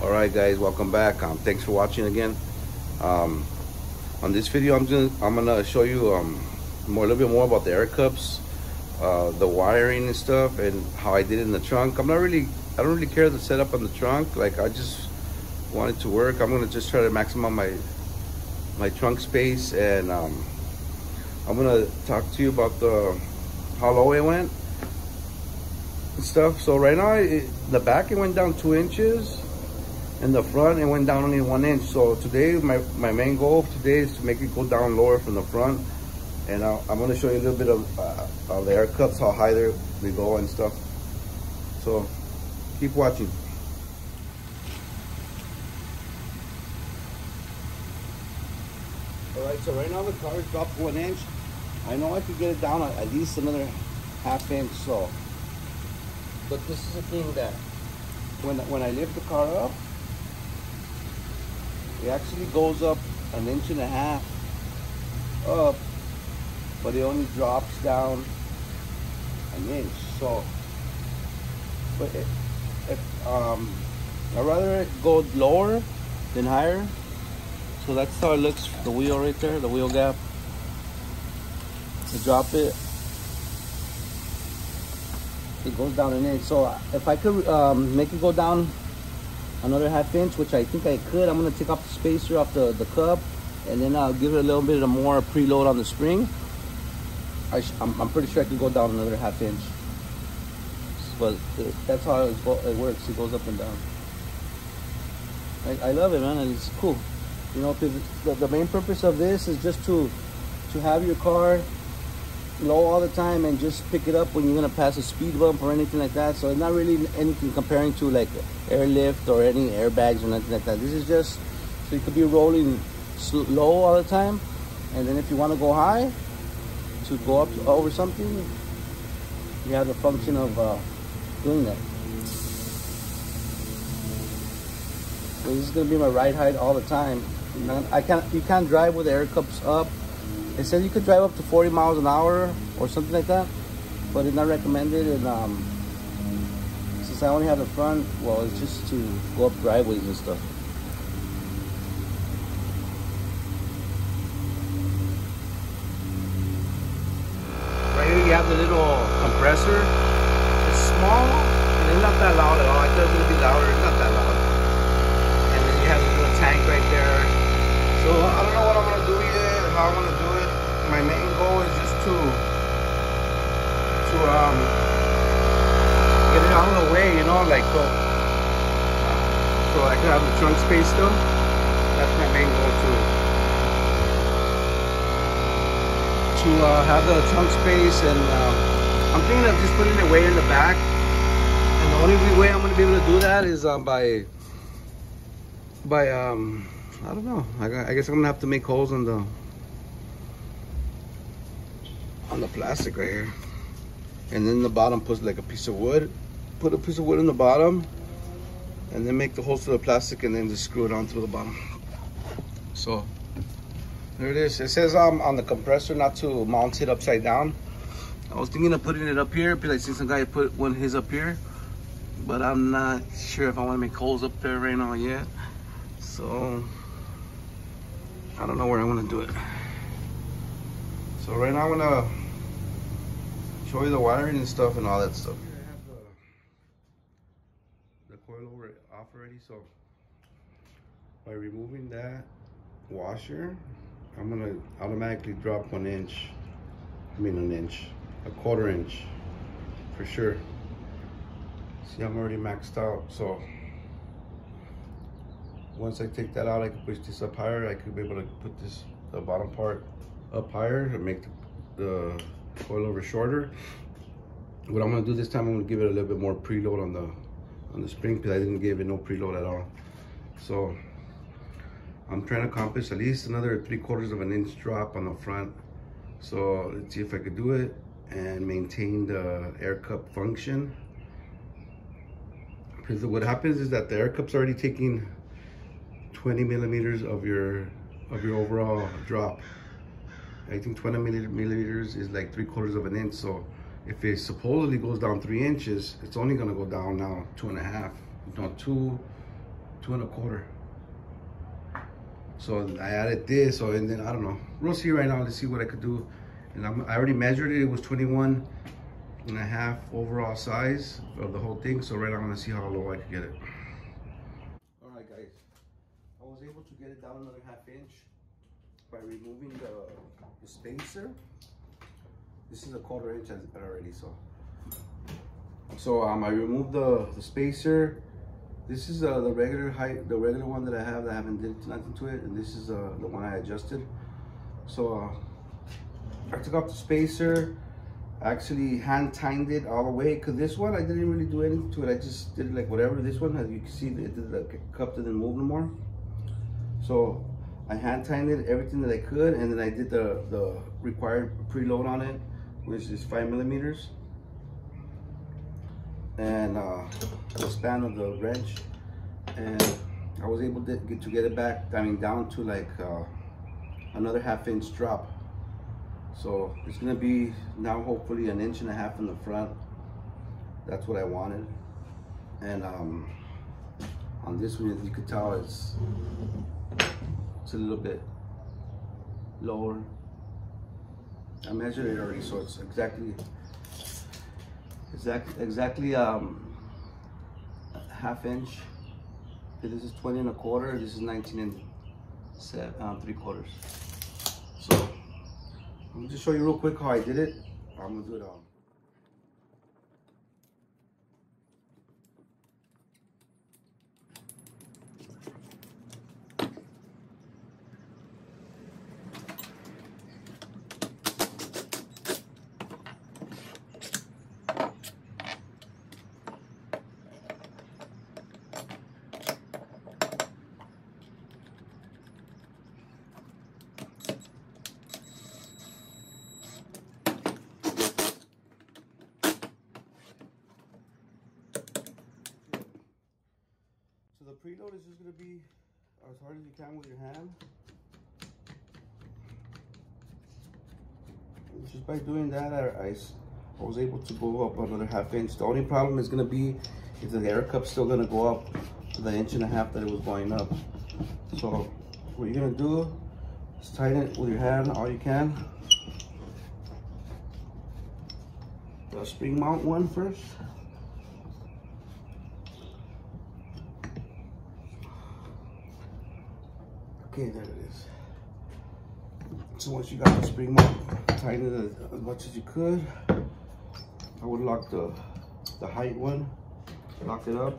All right, guys, welcome back. Thanks for watching again. On this video, I'm gonna show you a little bit more about the air cups, the wiring and stuff, and how I did it in the trunk. I don't really care the setup on the trunk. Like, I just want it to work. I'm gonna just try to maximize my trunk space, and I'm gonna talk to you about how low it went and stuff. So right now, the back it went down 2 inches. In the front, it went down only 1 inch. So today, my main goal today is to make it go down lower from the front. And I'm going to show you a little bit of the air cups, how high they go and stuff. So keep watching. All right, so right now the car is dropped 1 inch. I know I could get it down at least another ½ inch. So, but this is the thing that when I lift the car up, it actually goes up 1.5 inches up, but it only drops down 1 inch. So, but I'd rather it go lower than higher. So that's how it looks. The wheel right there, the wheel gap. To drop it, it goes down 1 inch. So if I could make it go down another ½ inch, which I think I could, I'm gonna take off the spacer off the cup, and then I'll give it a little bit of more preload on the spring. I'm pretty sure I could go down another ½ inch. But that's how it works. It goes up and down. I love it, man, and it's cool. You know, the main purpose of this is just to have your car low all the time and just pick it up when you're gonna pass a speed bump or anything like that. So it's not really anything comparing to like airlift or any airbags or nothing like that. This is just so you could be rolling low all the time, and then if you want to go high, to go up over something, you have the function of doing that. So this is gonna be my ride height all the time. You can't drive with the air cups up. It says you could drive up to 40 miles an hour or something like that, but it's not recommended. And since I only have the front, well, it's just to go up driveways and stuff. Right here you have the little compressor. It's small and it's not that loud at all. I thought it was gonna be louder. It's not that loud. And then you have the little tank right there. So I don't know what I'm gonna do yet, how I'm gonna do it. My main goal is just to get it out of the way, you know, like so I can have the trunk space still. That's my main goal, to have the trunk space. And I'm thinking of just putting it way in the back. And the only way I'm gonna be able to do that is by I don't know. I guess I'm gonna have to make holes on the plastic right here, and then the bottom put like a piece of wood. Put a piece of wood in the bottom, and then make the holes to the plastic, and then just screw it onto the bottom. So there it is. It says on the compressor not to mount it upside down. I was thinking of putting it up here because I seen some guy put one of his up here, but I'm not sure if I want to make holes up there right now yet. So I don't know where I want to do it. So right now I'm gonna show you the wiring and stuff and all that stuff. Here I have the coilover off already. So by removing that washer, I'm gonna automatically drop 1 inch. I mean an inch, a ¼ inch for sure. See, I'm already maxed out. So once I take that out, I can push this up higher. I could be able to put the bottom part up higher and make the coilover shorter. What I'm gonna do this time, I'm gonna give it a little bit more preload on the spring, because I didn't give it no preload at all. So I'm trying to accomplish at least another 3/4 inch drop on the front. So let's see if I could do it and maintain the air cup function. Because what happens is that the air cup's already taking 20 millimeters of your overall drop. I think 20 millimeters is like 3/4 inch. So if it supposedly goes down 3 inches, it's only gonna go down now 2.5, no, 2 2¼ So I added this, and then I don't know. We'll see right now. Let's see what I could do. And I already measured it. It was 21½ overall size of the whole thing. So right now I'm gonna see how low I can get it. All right, guys. I was able to get it down another ½ inch by removing the spacer. This is a 1/4 inch already. So I removed the spacer. This is the regular height, the regular one that I have. I haven't did nothing to it, and this is the one I adjusted. So I took off the spacer. I actually hand tightened it all the way, because this one I didn't really do anything to it. I just did it like whatever. This one, as you can see, the cup didn't move no more. So I hand tightened it, everything that I could, and then I did the required preload on it, which is 5mm. And the span of the wrench, and I was able to get it back, down to like another ½ inch drop. So it's gonna be now hopefully 1½ inch in the front. That's what I wanted. And on this one, you could tell it's a little bit lower. I measured it already, so it's exactly ½ inch. This is 20¼ This is 19 3/4. So I'm gonna just show you real quick how I did it. I'm gonna do it all. The preload is just going to be as hard as you can with your hand. And just by doing that, I was able to go up another ½ inch. The only problem is going to be if the air cup's still going to go up to the 1½ inch that it was going up. So what you're going to do is tighten it with your hand all you can. The spring mount one first. Okay, there it is. So once you got the spring mount, tighten it as much as you could. I would lock the height one, lock it up.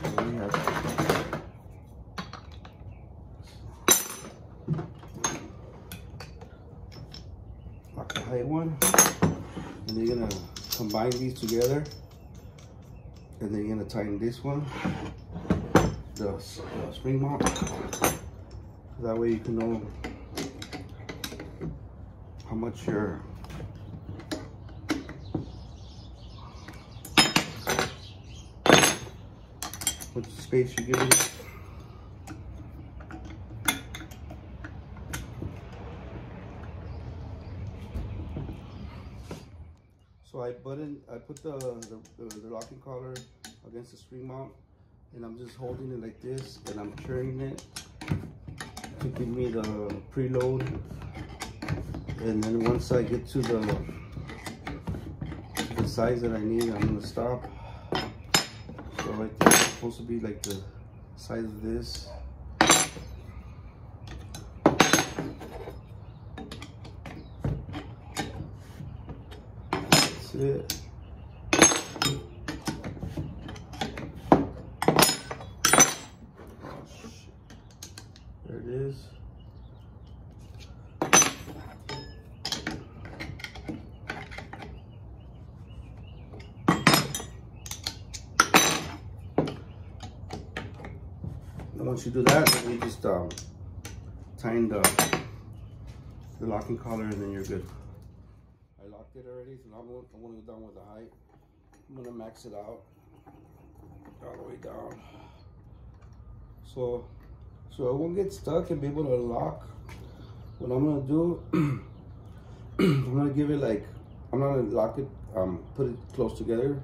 And then you have lock the height one, and then you're gonna combine these together, and then you're gonna tighten this one. The spring mount. That way you can know how much your space you're giving. So I put the locking collar against the spring mount, and I'm just holding it like this, and I'm turning it to give me the preload. And then once I get to the size that I need, I'm gonna stop. So right there, it's supposed to be like the size of this. That's it. There it is. And once you do that, then you just tighten the locking collar, and then you're good. I locked it already, so now I'm going to go down with the height. I'm going to max it out all the way down. So it won't get stuck and be able to lock. What I'm gonna do, I'm gonna give it like, I'm not gonna lock it, put it close together.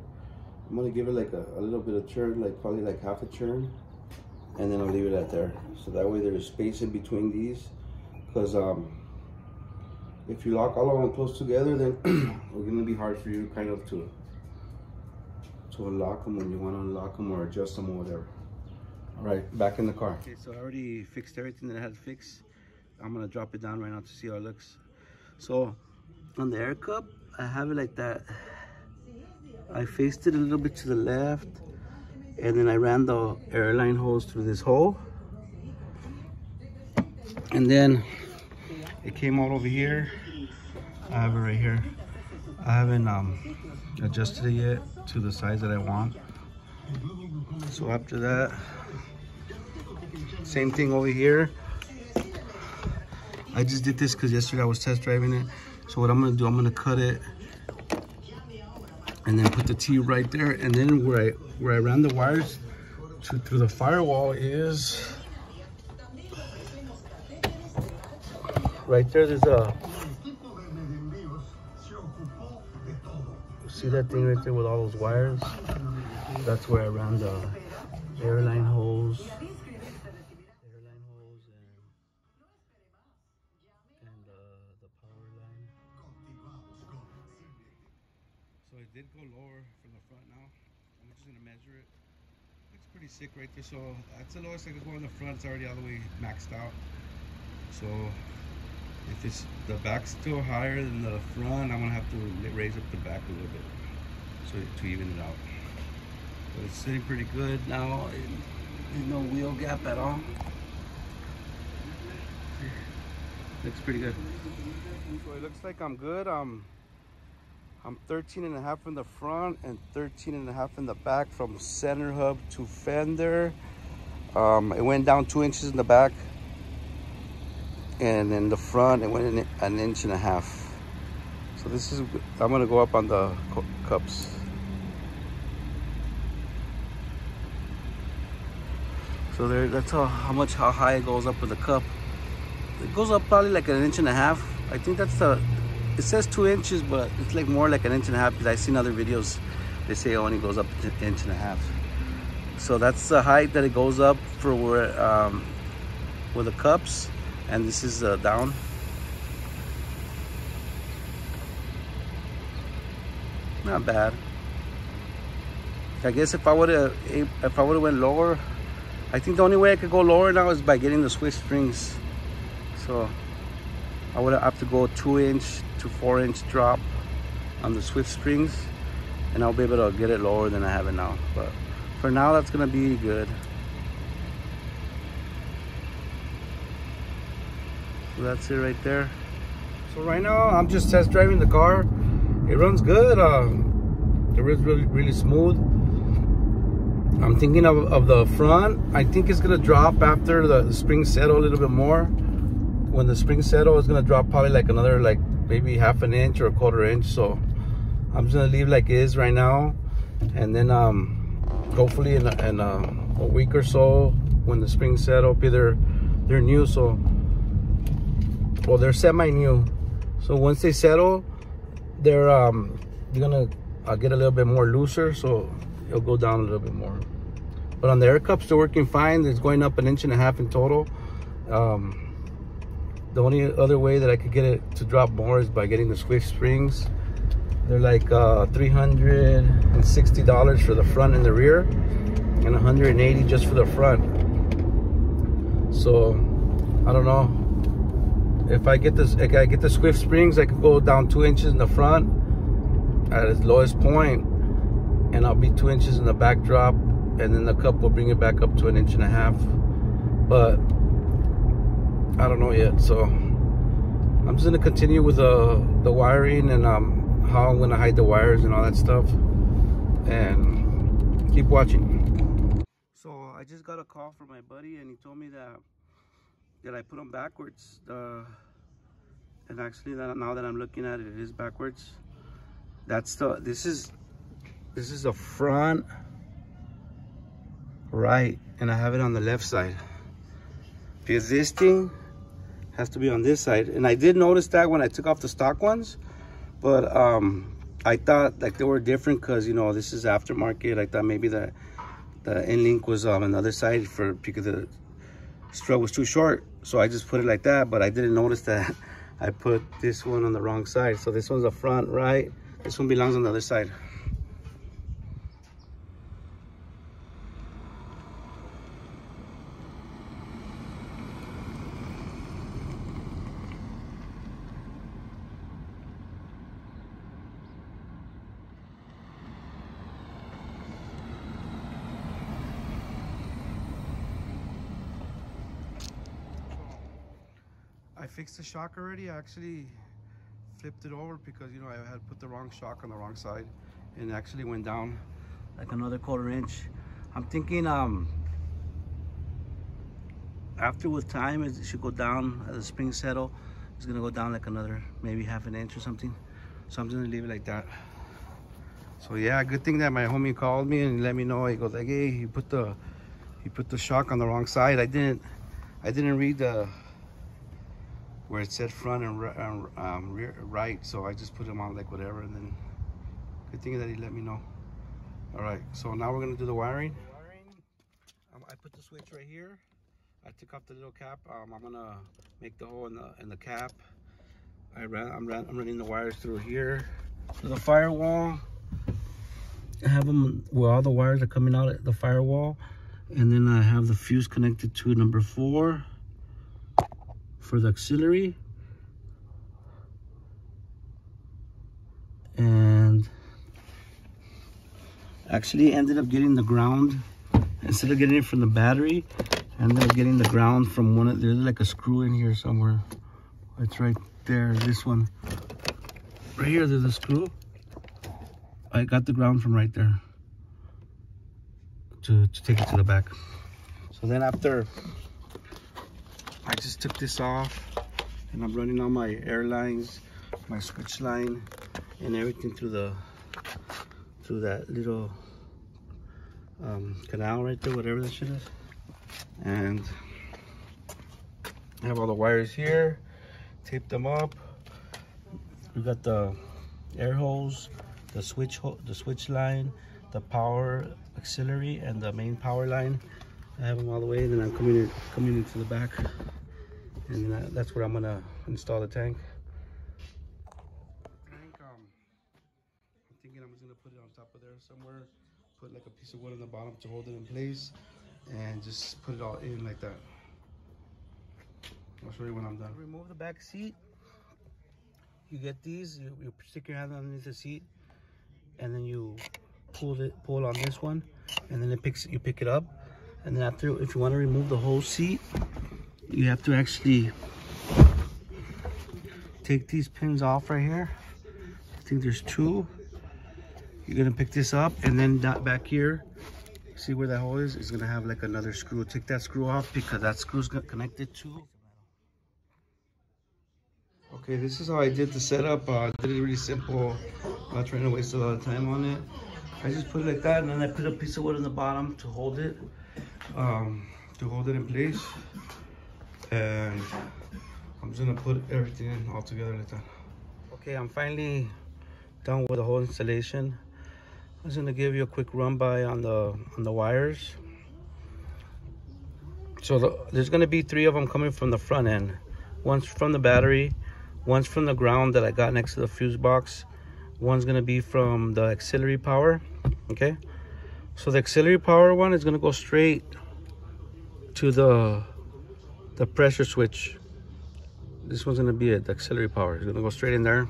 I'm gonna give it like a little bit of churn, like probably like half a churn, and then I'll leave it at there. So that way there's space in between these, because if you lock all of them close together, then it's gonna be hard for you kind of to unlock them when you want to unlock them or adjust them or whatever. All right, back in the car. Okay, so I already fixed everything that I had to fix. I'm gonna drop it down right now to see how it looks. So on the air cup, I have it like that. I faced it a little bit to the left, and then I ran the airline hose through this hole, and then it came out over here. I have it right here. I haven't adjusted it yet to the size that I want. So after that, same thing over here. I just did this because yesterday I was test driving it. So what I'm gonna do, I'm gonna cut it and then put the T right there. And then where I ran the wires through the firewall is right there. There's a, see that thing right there with all those wires? That's where I ran the airline hose. And the power line. So it did go lower from the front now. I'm just gonna measure it. Looks pretty sick right there. So that's the lowest I could go in the front. It's already all the way maxed out. So if it's the back's still higher than the front, I'm gonna have to raise up the back a little bit so to even it out. But it's sitting pretty good now. There's no wheel gap at all. Looks pretty good. So it looks like I'm good. I'm 13.5 in the front and 13.5 in the back from center hub to fender. It went down 2 inches in the back, and in the front it went in 1.5 inches. So this is, I'm gonna go up on the cups. So there, that's how high it goes up with the cup. It goes up probably like 1.5 inches. I think that's the, it says 2 inches, but it's like more like 1.5 inches because I've seen other videos, they say it only goes up 1.5 inches. So that's the height that it goes up for where, with the cups, and this is down. Not bad. I guess if I would have went lower, I think the only way I could go lower now is by getting the Swiss springs. So I would have to go 2 inch to 4 inch drop on the Swift springs, and I'll be able to get it lower than I have it now. But for now, that's gonna be good. So that's it right there. So right now, I'm just test driving the car. It runs good. It runs really smooth. I'm thinking of the front. I think it's gonna drop after the springs settle a little bit more. When the springs settle, it's gonna drop probably like another, like maybe 1/2 inch or 1/4 inch. So I'm just gonna leave like it is right now, and then hopefully in a week or so, when the springs settle, they're new, so, well, they're semi-new. So once they settle, they're gonna get a little bit more looser, so it'll go down a little bit more. But on the air cups, they're working fine. It's going up 1.5 inches in total. The only other way that I could get it to drop more is by getting the Swift springs. They're like $360 for the front and the rear, and $180 just for the front. So I don't know. If I get this, if I get the Swift springs, I could go down 2 inches in the front at its lowest point, and I'll be 2 inches in the back drop, and then the cup will bring it back up to 1.5 inches. But I don't know yet, so I'm just gonna continue with the wiring and how I'm gonna hide the wires and all that stuff, and keep watching. So I just got a call from my buddy, and he told me that I put them backwards. And actually, now that I'm looking at it, it is backwards. That's this is the front right, and I have it on the left side. Because this thing has to be on this side, and I did notice that when I took off the stock ones, but I thought like they were different because, you know, this is aftermarket. I thought maybe the end link was on another side because the strut was too short. So I just put it like that, but I didn't notice that I put this one on the wrong side. So this one's the front right. This one belongs on the other side. I fixed the shock already. I actually flipped it over because, you know, I had put the wrong shock on the wrong side, and it actually went down like another 1/4 inch. I'm thinking after with time it should go down as the springs settle. It's gonna go down like another maybe 1/2 inch or something. So I'm just gonna leave it like that. So yeah, good thing that my homie called me and let me know. He goes like, hey, you put the shock on the wrong side. I didn't read the where it said front and rear, right, so I just put them on like whatever, and then good thing that he let me know. All right, so now we're gonna do the wiring. I put the switch right here. I took off the little cap. I'm gonna make the hole in the cap. I'm running the wires through here to the firewall. I have them where all the wires are coming out at the firewall, and then I have the fuse connected to number 4 for the auxiliary, and actually ended up getting the ground instead of getting it from the battery. I ended up getting the ground from there's like a screw in here somewhere. It's right there, this one right here. There's a screw. I got the ground from right there to take it to the back. So then after I just took this off, and I'm running all my air lines, my switch line, and everything through that little canal right there, whatever that shit is. And I have all the wires here, taped them up. We got the air hose, the switch line, the power auxiliary, and the main power line. I have them all the way, and then I'm coming into the back. And that's where I'm gonna install the tank. I'm thinking I'm just gonna put it on top of there somewhere, put like a piece of wood on the bottom to hold it in place, and just put it all in like that. I'll show you when I'm done. Remove the back seat. You get these, you stick your hand underneath the seat, and then you pull on this one, and then you pick it up. And then after, if you want to remove the whole seat, you have to actually take these pins off right here. I think there's 2. You're gonna pick this up, and then that back here, see where that hole is? It's gonna have like another screw. Take that screw off because that screw's connected to. Okay, this is how I did the setup. I did it really simple. I'm not trying to waste a lot of time on it. I just put it like that, and then I put a piece of wood on the bottom to hold it in place. And I'm just gonna put everything in all together like that. Okay, I'm finally done with the whole installation. I'm just gonna give you a quick run by on the wires. So there's gonna be 3 of them coming from the front end. One's from the battery, one's from the ground that I got next to the fuse box, one's gonna be from the auxiliary power. Okay, so the auxiliary power one is gonna go straight to the pressure switch. This one's gonna be the auxiliary power. It's gonna go straight in there.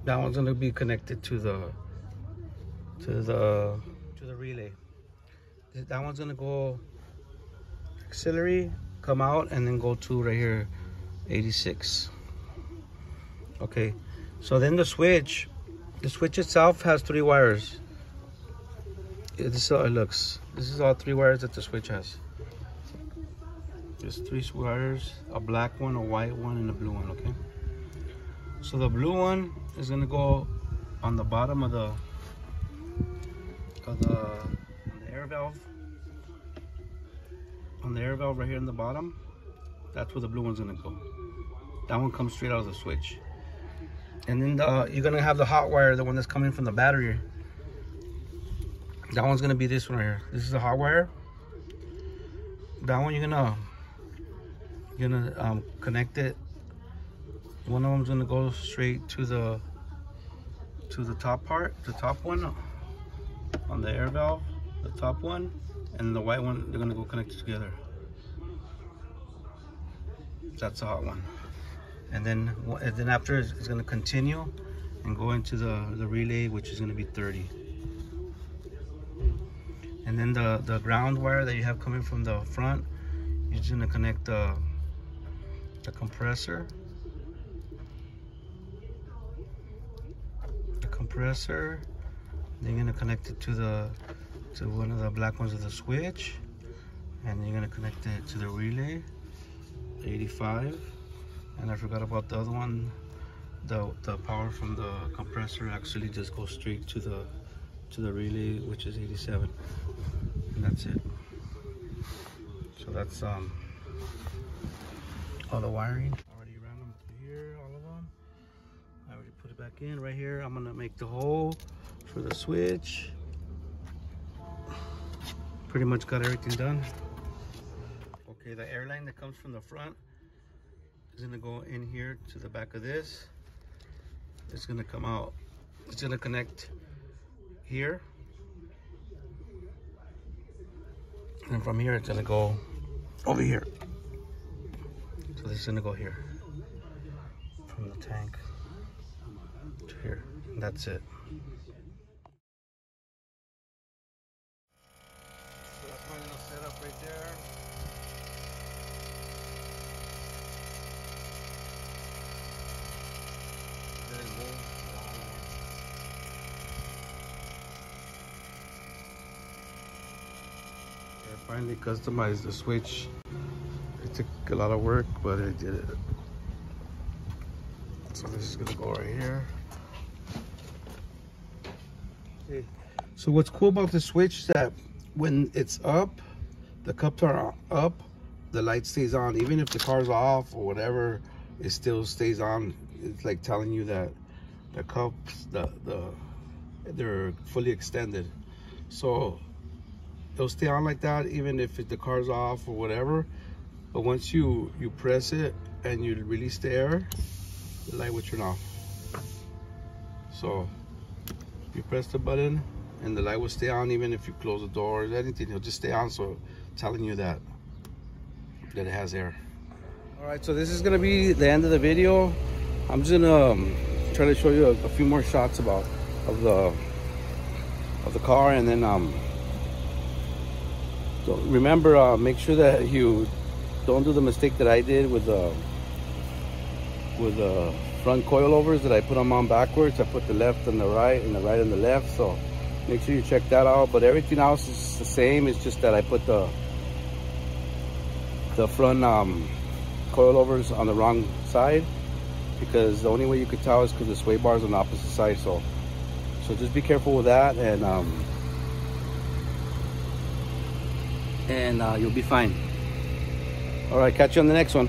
That one's gonna be connected to the relay. That one's gonna go auxiliary, come out, and then go to right here, 86. Okay, so then the switch itself has 3 wires. This is how it looks. This is all 3 wires that the switch has. There's 3 wires, a black one, a white one, and a blue one. Okay, so the blue one is gonna go on the bottom of the air valve. On the air valve right here in the bottom, that's where the blue one's gonna go. That one comes straight out of the switch. And then you're gonna have the hot wire, the one that's coming from the battery. That one's gonna be this one right here. This is the hot wire. That one you're gonna connect it. One of them's gonna go straight to the top part, the top one on the air valve, the top one, and the white one, they're gonna go connect it together. That's the hot one. And then after it's gonna continue and go into the relay, which is gonna be 30. And then the ground wire that you have coming from the front, you're just gonna connect the compressor. Then you're gonna connect it to one of the black ones of the switch, and then you're gonna connect it to the relay, 85. And I forgot about the other one. The power from the compressor actually just goes straight to the relay, which is 87. And that's it. So that's all the wiring. Already ran them through here, all of them. I already put it back in right here. I'm gonna make the hole for the switch. Pretty much got everything done. Okay, the air line that comes from the front is gonna go in here to the back of this. It's gonna come out. It's gonna connect here. And from here, it's gonna go over here. So this is gonna go here. From the tank to here. And that's it. So that's my little setup right there. I finally customized the switch. It took a lot of work, but I did it. So this is gonna go right here. Okay. So what's cool about the switch is that when it's up, the cups are up, the light stays on. Even if the car's off or whatever, it still stays on. It's like telling you that the cups, they're fully extended. So it'll stay on like that even if the car's off or whatever. But once you press it and you release the air, the light will turn off. So you press the button and the light will stay on even if you close the door or anything. It'll just stay on, so telling you that it has air. All right, so this is gonna be the end of the video. I'm just gonna try to show you a few more shots of the car, and then so remember, make sure that you don't do the mistake that I did with the front coilovers, that I put them on backwards. I put the left and the right and the right and the left, so make sure you check that out. But everything else is the same. It's just that I put the front coilovers on the wrong side, because the only way you could tell is because the sway bar is on the opposite side. So just be careful with that, and you'll be fine. All right, catch you on the next one.